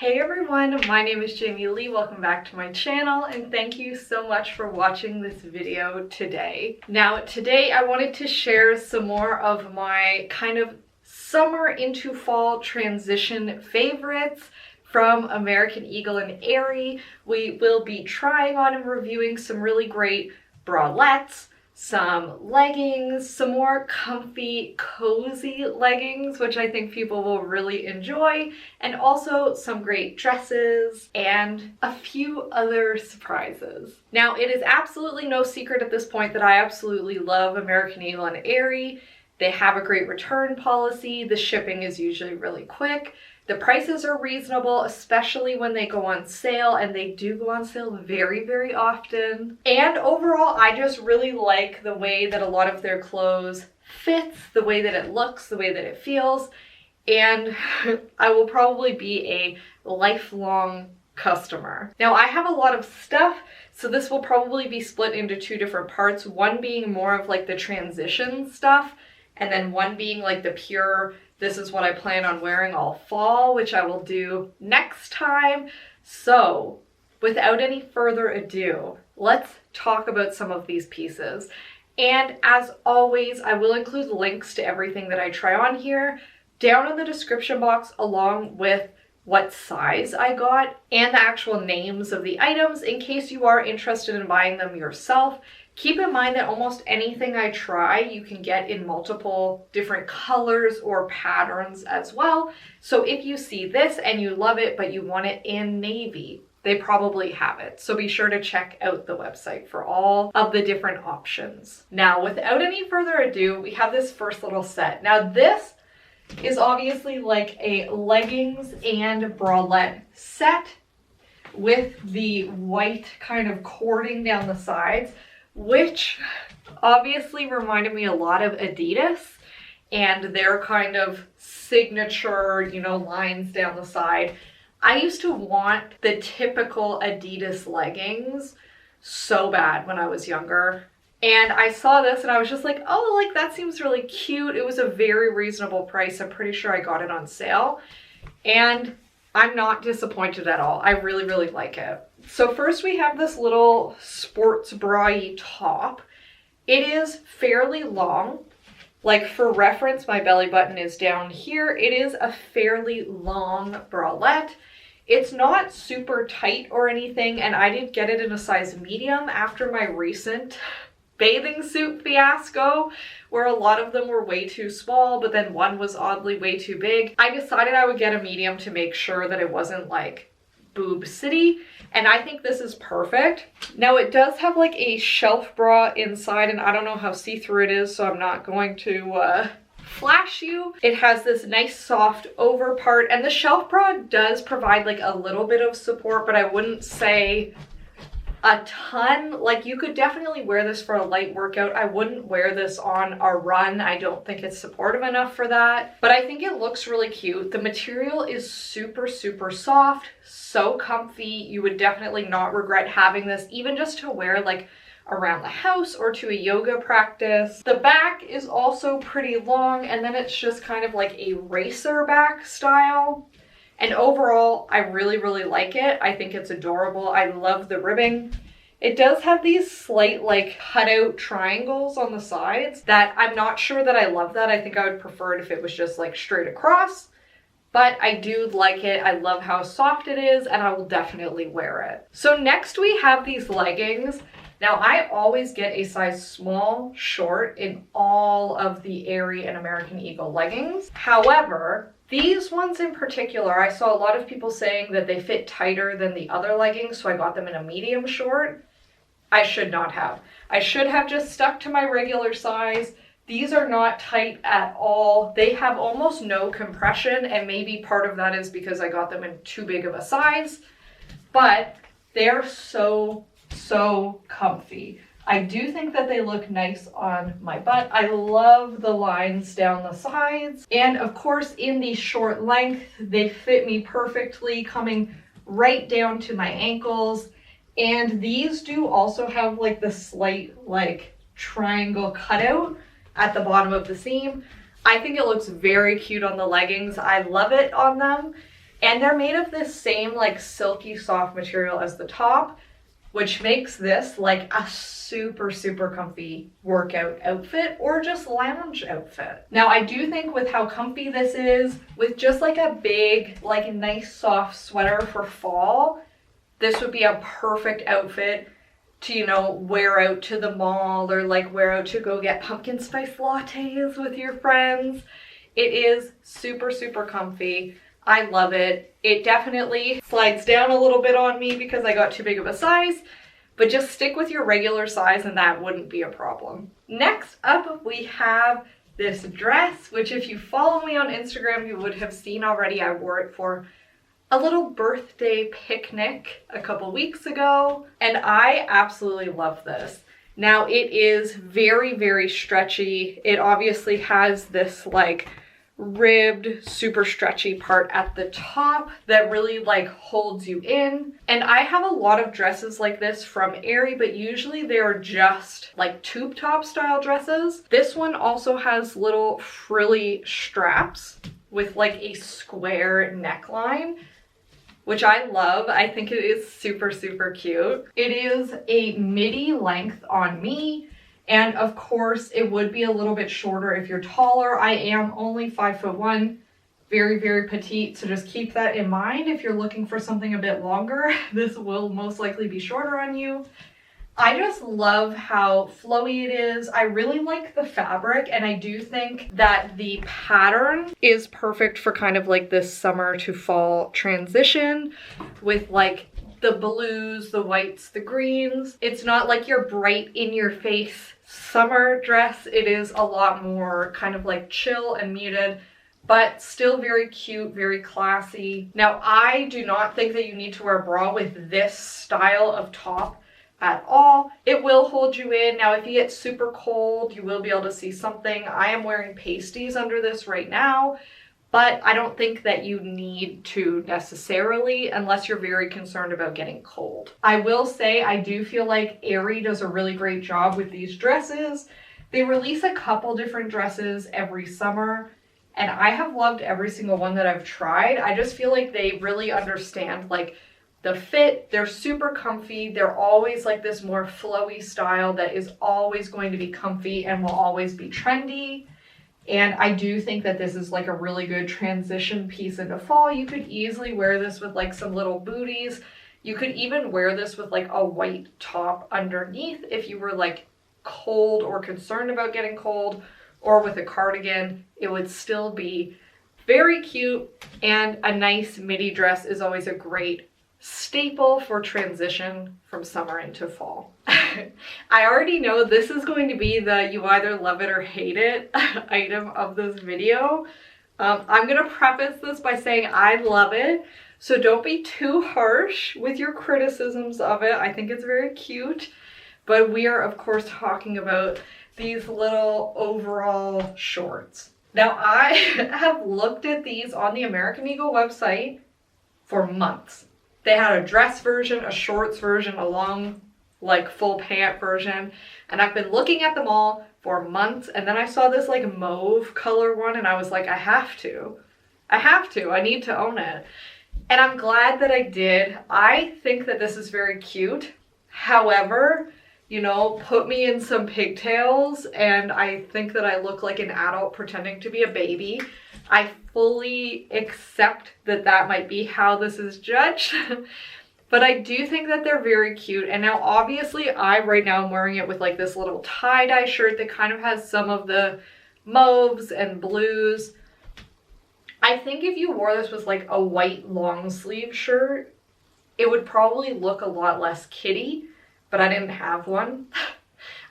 Hey everyone, my name is Jamie Lee. Welcome back to my channel and thank you so much for watching this video today. Now today I wanted to share some more of my kind of summer into fall transition favorites from American Eagle and Aerie. We will be trying on and reviewing some really great bralettes, some leggings, some more comfy, cozy leggings, which I think people will really enjoy, and also some great dresses and a few other surprises. Now, it is absolutely no secret at this point that I absolutely love American Eagle and Aerie. They have a great return policy. The shipping is usually really quick. The prices are reasonable, especially when they go on sale, and they do go on sale very, very often. And overall, I just really like the way that a lot of their clothes fits, the way that it looks, the way that it feels, and I will probably be a lifelong customer. Now, I have a lot of stuff, so this will probably be split into two different parts, one being more of like the transition stuff, and then one being like the pure, this is what I plan on wearing all fall, which I will do next time. So without any further ado, let's talk about some of these pieces. And as always, I will include links to everything that I try on here down in the description box, along with what size I got and the actual names of the items in case you are interested in buying them yourself. Keep in mind that almost anything I try, you can get in multiple different colors or patterns as well. So if you see this and you love it, but you want it in navy, they probably have it. So be sure to check out the website for all of the different options. Now, without any further ado, we have this first little set. Now this is obviously like a leggings and bralette set with the white kind of cording down the sides, which obviously reminded me a lot of Adidas and their kind of signature, you know, lines down the side. I used to want the typical Adidas leggings so bad when I was younger. And I saw this and I was just like, oh, like that seems really cute. It was a very reasonable price. I'm pretty sure I got it on sale. And I'm not disappointed at all. I really, really like it. So first we have this little sports bra-y top. It is fairly long. Like for reference, my belly button is down here. It is a fairly long bralette. It's not super tight or anything, and I did get it in a size medium after my recent bathing suit fiasco, where a lot of them were way too small, but then one was oddly way too big. I decided I would get a medium to make sure that it wasn't like boob city, and I think this is perfect. Now it does have like a shelf bra inside, and I don't know how see-through it is, so I'm not going to flash you. It has this nice soft over part, and the shelf bra does provide like a little bit of support, but I wouldn't say a ton. Like you could definitely wear this for a light workout. I wouldn't wear this on a run. I don't think it's supportive enough for that, but I think it looks really cute. The material is super, super soft, so comfy. You would definitely not regret having this, even just to wear like around the house or to a yoga practice. The back is also pretty long, and then it's just kind of like a racer back style. And overall, I really, really like it. I think it's adorable. I love the ribbing. It does have these slight like cutout triangles on the sides that I'm not sure that I love that. I think I would prefer it if it was just like straight across, but I do like it. I love how soft it is, and I will definitely wear it. So next we have these leggings. Now I always get a size small short in all of the Aerie and American Eagle leggings. However, these ones in particular, I saw a lot of people saying that they fit tighter than the other leggings, so I got them in a medium short. I should not have. I should have just stuck to my regular size. These are not tight at all. They have almost no compression, and maybe part of that is because I got them in too big of a size, but they're so comfy. I do think that they look nice on my butt. I love the lines down the sides. And of course, in the short length, they fit me perfectly, coming right down to my ankles. And these do also have like the slight like triangle cutout at the bottom of the seam. I think it looks very cute on the leggings. I love it on them. And they're made of this same like silky soft material as the top, which makes this like a super, super comfy workout outfit or just lounge outfit. Now, I do think with how comfy this is, with just like a big, like nice soft sweater for fall, this would be a perfect outfit to, you know, wear out to the mall or like wear out to go get pumpkin spice lattes with your friends. It is super, super comfy. I love it. It definitely slides down a little bit on me because I got too big of a size, but just stick with your regular size and that wouldn't be a problem. Next up, we have this dress, which if you follow me on Instagram, you would have seen already. I wore it for a little birthday picnic a couple weeks ago, and I absolutely love this. Now, it is very, very stretchy. It obviously has this like ribbed, super stretchy part at the top that really like holds you in. And I have a lot of dresses like this from Aerie, but usually they're just like tube top style dresses. This one also has little frilly straps with like a square neckline, which I love. I think it is super, super cute. It is a midi length on me. And of course, it would be a little bit shorter if you're taller. I am only 5'1", very, very petite. So just keep that in mind. If you're looking for something a bit longer, this will most likely be shorter on you. I just love how flowy it is. I really like the fabric, and I do think that the pattern is perfect for kind of like this summer to fall transition with like the blues, the whites, the greens. It's not like your bright in your face summer dress. It is a lot more kind of like chill and muted, but still very cute, very classy. Now, I do not think that you need to wear a bra with this style of top at all. It will hold you in. Now, if you get super cold, you will be able to see something. I am wearing pasties under this right now, but I don't think that you need to necessarily unless you're very concerned about getting cold. I will say I do feel like Aerie does a really great job with these dresses. They release a couple different dresses every summer, and I have loved every single one that I've tried. I just feel like they really understand like the fit. They're super comfy. They're always like this more flowy style that is always going to be comfy and will always be trendy. And I do think that this is like a really good transition piece into fall. You could easily wear this with like some little booties. You could even wear this with like a white top underneath if you were like cold or concerned about getting cold, or with a cardigan. It would still be very cute, and a nice midi dress is always a great staple for transition from summer into fall. I already know this is going to be the you either love it or hate it item of this video. I'm gonna preface this by saying I love it, so don't be too harsh with your criticisms of it. I think it's very cute, but we are of course talking about these little overall shorts. Now, I have looked at these on the American Eagle website for months. They had a dress version, a shorts version, a long, like full pant version. And I've been looking at them all for months. And then I saw this like mauve color one and I was like, I have to, I need to own it. And I'm glad that I did. I think that this is very cute. However, you know, put me in some pigtails and I think that I look like an adult pretending to be a baby. I fully accept that that might be how this is judged, but I do think that they're very cute. And now obviously right now I'm wearing it with like this little tie-dye shirt that kind of has some of the mauves and blues. I think if you wore this with like a white long sleeve shirt, it would probably look a lot less kiddie, but I didn't have one.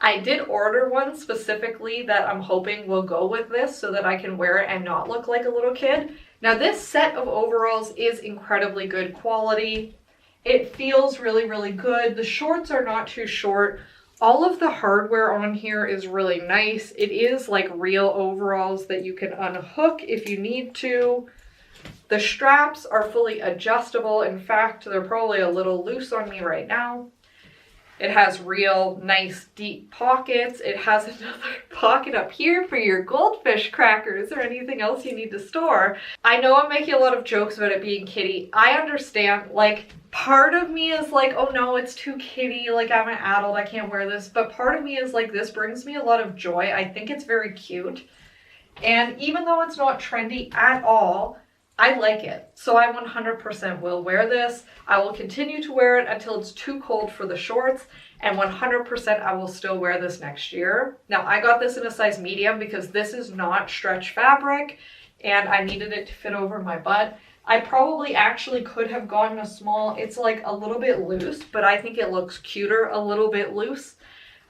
I did order one specifically that I'm hoping will go with this so that I can wear it and not look like a little kid. Now, this set of overalls is incredibly good quality. It feels really, really good. The shorts are not too short. All of the hardware on here is really nice. It is like real overalls that you can unhook if you need to. The straps are fully adjustable. In fact, they're probably a little loose on me right now. It has real nice deep pockets. It has another pocket up here for your goldfish crackers or anything else you need to store. I know I'm making a lot of jokes about it being kitty. I understand, like, part of me is like, oh no, it's too kitty, like I'm an adult, I can't wear this. But part of me is like, this brings me a lot of joy. I think it's very cute. And even though it's not trendy at all, I like it. So I 100% will wear this. I will continue to wear it until it's too cold for the shorts. And 100% I will still wear this next year. Now I got this in a size medium because this is not stretch fabric and I needed it to fit over my butt. I probably actually could have gotten a small. It's like a little bit loose, but I think it looks cuter a little bit loose.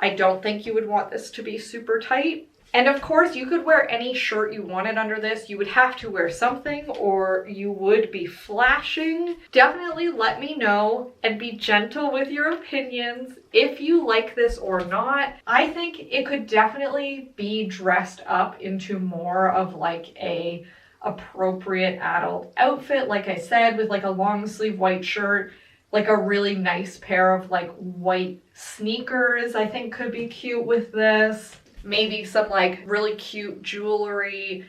I don't think you would want this to be super tight. And of course, you could wear any shirt you wanted under this. You would have to wear something or you would be flashing. Definitely let me know and be gentle with your opinions if you like this or not. I think it could definitely be dressed up into more of like a appropriate adult outfit. Like I said, with like a long sleeve white shirt, like a really nice pair of like white sneakers, I think could be cute with this. Maybe some like really cute jewelry.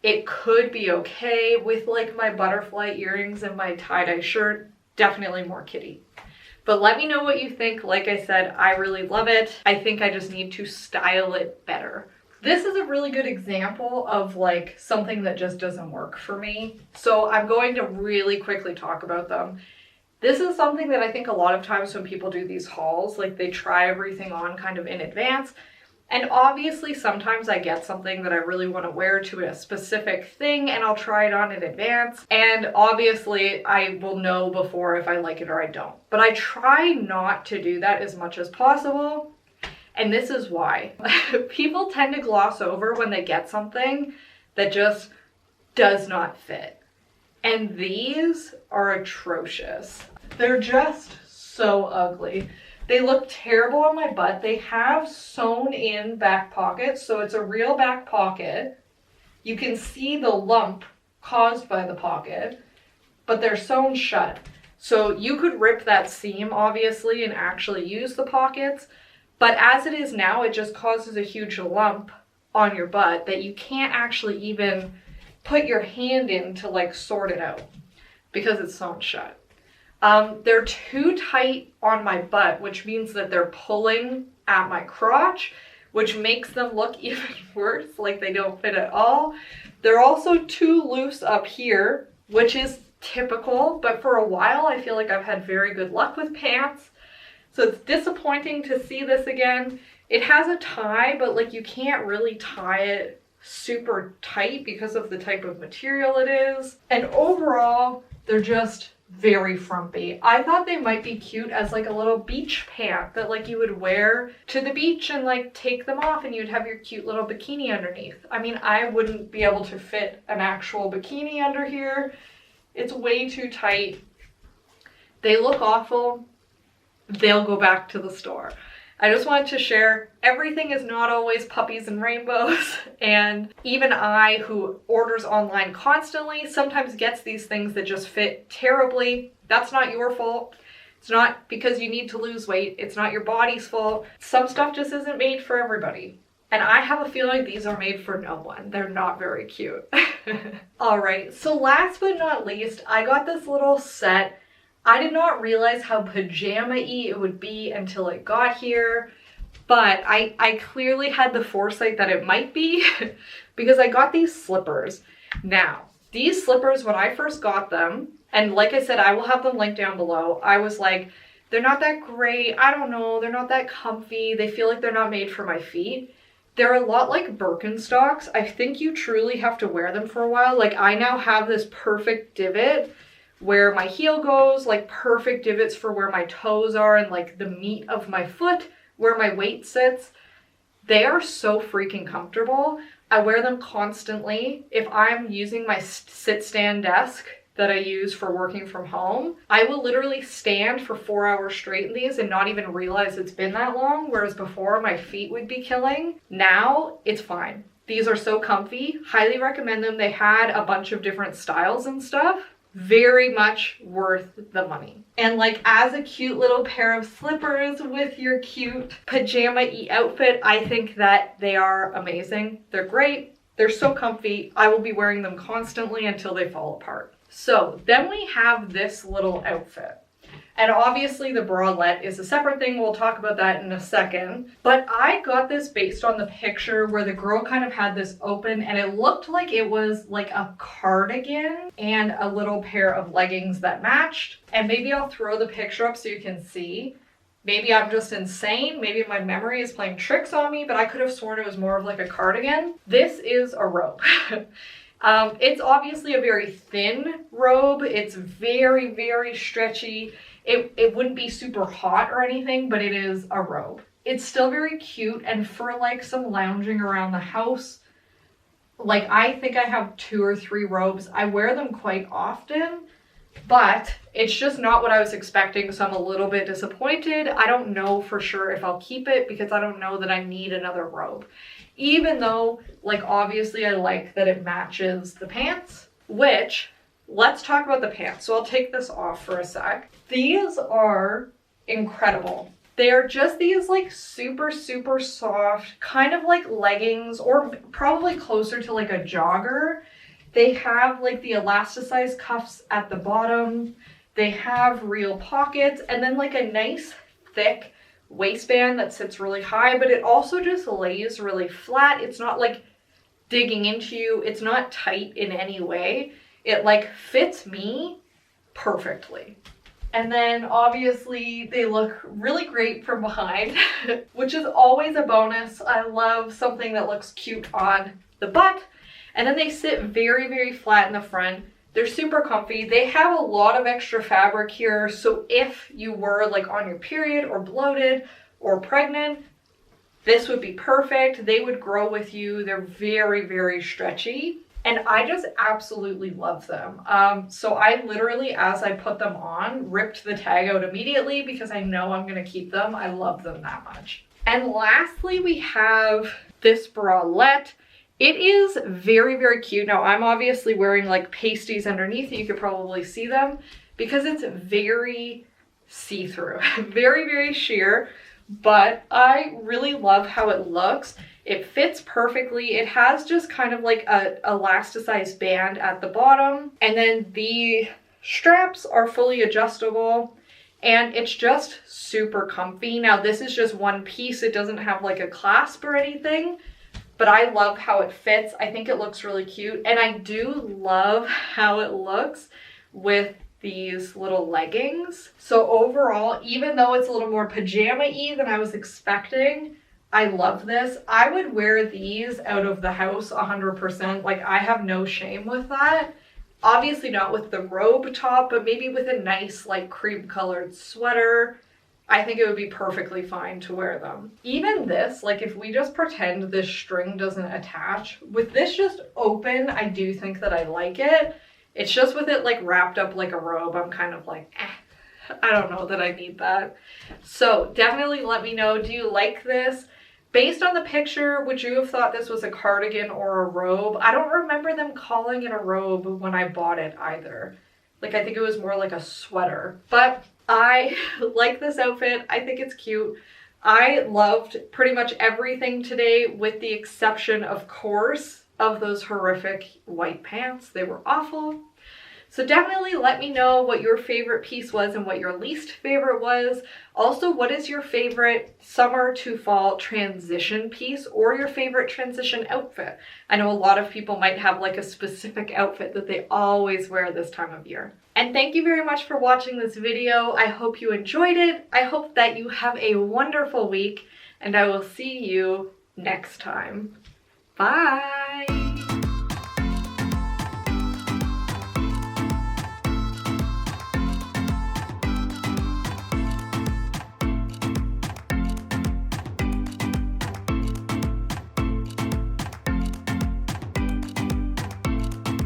It could be okay with like my butterfly earrings and my tie-dye shirt. Definitely more kitty. But let me know what you think. Like I said, I really love it. I think I just need to style it better. This is a really good example of like something that just doesn't work for me. So I'm going to really quickly talk about them. This is something that I think a lot of times when people do these hauls, like they try everything on kind of in advance. And obviously sometimes I get something that I really want to wear to a specific thing and I'll try it on in advance. And obviously I will know before if I like it or I don't. But I try not to do that as much as possible. And this is why. People tend to gloss over when they get something that just does not fit. And these are atrocious. They're just so ugly. They look terrible on my butt. They have sewn in back pockets, so it's a real back pocket. You can see the lump caused by the pocket, but they're sewn shut. So you could rip that seam, obviously, and actually use the pockets. But as it is now, it just causes a huge lump on your butt that you can't actually even put your hand in to like sort it out because it's sewn shut. They're too tight on my butt, which means that they're pulling at my crotch, which makes them look even worse, like they don't fit at all. They're also too loose up here, which is typical, but for a while I feel like I've had very good luck with pants. So it's disappointing to see this again. It has a tie, but like you can't really tie it super tight because of the type of material it is. And overall, they're just very frumpy. I thought they might be cute as like a little beach pant that like you would wear to the beach and like take them off and you'd have your cute little bikini underneath. I mean, I wouldn't be able to fit an actual bikini under here. It's way too tight. They look awful. They'll go back to the store. I just wanted to share, everything is not always puppies and rainbows, and even I, who orders online constantly, sometimes gets these things that just fit terribly. That's not your fault. It's not because you need to lose weight. It's not your body's fault. Some stuff just isn't made for everybody. And I have a feeling these are made for no one. They're not very cute. All right, so last but not least, I got this little set. I did not realize how pajama-y it would be until it got here, but I clearly had the foresight that it might be because I got these slippers. Now, these slippers, when I first got them, and like I said, I will have them linked down below, I was like, they're not that great, I don't know, they're not that comfy, they feel like they're not made for my feet. They're a lot like Birkenstocks. I think you truly have to wear them for a while. Like I now have this perfect divot where my heel goes, like perfect divots for where my toes are and like the meat of my foot, where my weight sits. They are so freaking comfortable. I wear them constantly. If I'm using my sit-stand desk that I use for working from home, I will literally stand for 4 hours straight in these and not even realize it's been that long, whereas before my feet would be killing. Now it's fine. These are so comfy. Highly recommend them. They had a bunch of different styles and stuff. very much worth the money. And like as a cute little pair of slippers with your cute pajama-y outfit, I think that they are amazing. They're great. They're so comfy. I will be wearing them constantly until they fall apart. So then we have this little outfit. And obviously the bralette is a separate thing. We'll talk about that in a second. But I got this based on the picture where the girl kind of had this open and it looked like it was like a cardigan and a little pair of leggings that matched. And maybe I'll throw the picture up so you can see. Maybe I'm just insane. Maybe my memory is playing tricks on me, but I could have sworn it was more of like a cardigan. This is a robe. It's obviously a very thin robe. It's very, very stretchy. It wouldn't be super hot or anything, but it is a robe. It's still very cute, and for like some lounging around the house, like I think I have 2 or 3 robes. I wear them quite often, but it's just not what I was expecting, so I'm a little bit disappointed. I don't know for sure if I'll keep it because I don't know that I need another robe. Even though, like, obviously I like that it matches the pants, which, let's talk about the pants. So I'll take this off for a sec. These are incredible. They're just these like super, super soft, kind of like leggings, or probably closer to like a jogger. They have like the elasticized cuffs at the bottom. They have real pockets and then like a nice thick waistband that sits really high, but it also just lays really flat. It's not like digging into you. It's not tight in any way. It like fits me perfectly. And then obviously they look really great from behind, which is always a bonus. I love something that looks cute on the butt. And then they sit very, very flat in the front. They're super comfy. They have a lot of extra fabric here. So if you were like on your period or bloated or pregnant, this would be perfect. They would grow with you. They're very, very stretchy. And I just absolutely love them. So I literally, as I put them on, ripped the tag out immediately because I know I'm gonna keep them. I love them that much. And lastly, we have this bralette. It is very, very cute. Now I'm obviously wearing like pasties underneath. You could probably see them because it's very see-through, very, very sheer, but I really love how it looks. It fits perfectly. It has just kind of like a elasticized band at the bottom. And then the straps are fully adjustable and it's just super comfy. Now this is just one piece. It doesn't have like a clasp or anything, but I love how it fits. I think it looks really cute. And I do love how it looks with these little leggings. So overall, even though it's a little more pajama-y than I was expecting, I love this. I would wear these out of the house 100%. Like I have no shame with that. Obviously not with the robe top, but maybe with a nice like cream colored sweater. I think it would be perfectly fine to wear them. Even this, like if we just pretend this string doesn't attach, with this just open, I do think that I like it. It's just with it like wrapped up like a robe, I'm kind of like, I don't know that I need that. So definitely let me know, do you like this? Based on the picture, would you have thought this was a cardigan or a robe? I don't remember them calling it a robe when I bought it either. Like I think it was more like a sweater. But I like this outfit. I think it's cute. I loved pretty much everything today with the exception, of course, of those horrific white pants. They were awful. So definitely let me know what your favorite piece was and what your least favorite was. Also, what is your favorite summer to fall transition piece or your favorite transition outfit? I know a lot of people might have like a specific outfit that they always wear this time of year. And thank you very much for watching this video. I hope you enjoyed it. I hope that you have a wonderful week and I will see you next time. Bye.